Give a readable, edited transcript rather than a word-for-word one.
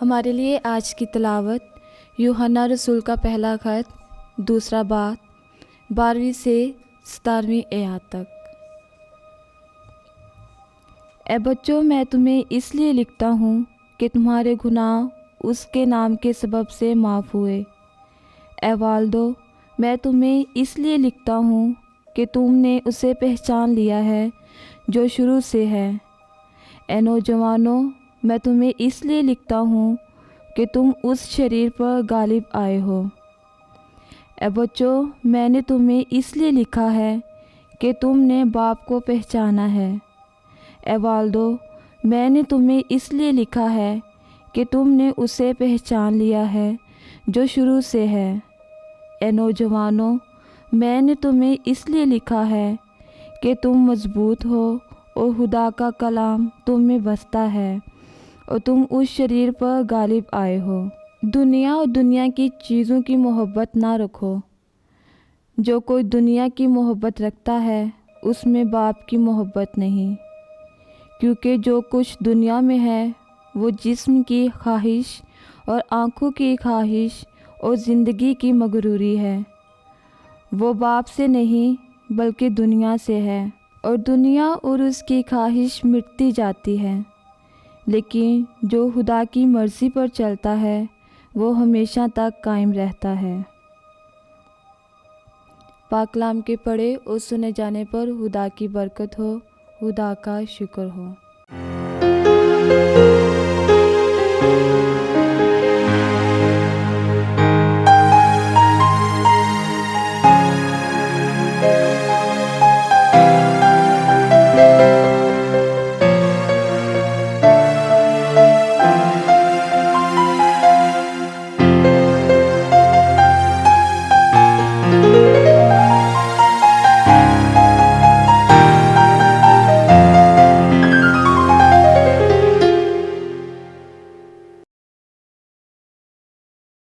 हमारे लिए आज की तिलावत यूहन्ना रसूल का पहला खत, दूसरा बाब, 12वीं से 17वीं आयत तक। ए बच्चों, मैं तुम्हें इसलिए लिखता हूँ कि तुम्हारे गुनाह उसके नाम के सबब से माफ़ हुए। ए वालिदो, मैं तुम्हें इसलिए लिखता हूँ कि तुमने उसे पहचान लिया है जो शुरू से है। ए नौजवानों, मैं तुम्हें इसलिए लिखता हूँ कि तुम उस शरीर पर गालिब आए हो। ए बच्चों, मैंने तुम्हें इसलिए लिखा है कि तुमने बाप को पहचाना है। ए वालिदो, मैंने तुम्हें इसलिए लिखा है कि तुमने उसे पहचान लिया है जो शुरू से है। ए नौजवानों, मैंने तुम्हें इसलिए लिखा है कि तुम मजबूत हो और खुदा का कलाम तुम में बसता है और तुम उस शरीर पर गालिब आए हो। दुनिया और दुनिया की चीज़ों की मोहब्बत ना रखो। जो कोई दुनिया की मोहब्बत रखता है उसमें बाप की मोहब्बत नहीं, क्योंकि जो कुछ दुनिया में है वो जिस्म की ख्वाहिश और आँखों की ख्वाहिश और ज़िंदगी की मगरूरी है, वो बाप से नहीं बल्कि दुनिया से है। और दुनिया और उसकी ख्वाहिश मिटती जाती है, लेकिन जो खुदा की मर्ज़ी पर चलता है वो हमेशा तक कायम रहता है। पाक कलाम के पढ़े और सुने जाने पर खुदा की बरकत हो। खुदा का शुक्र हो।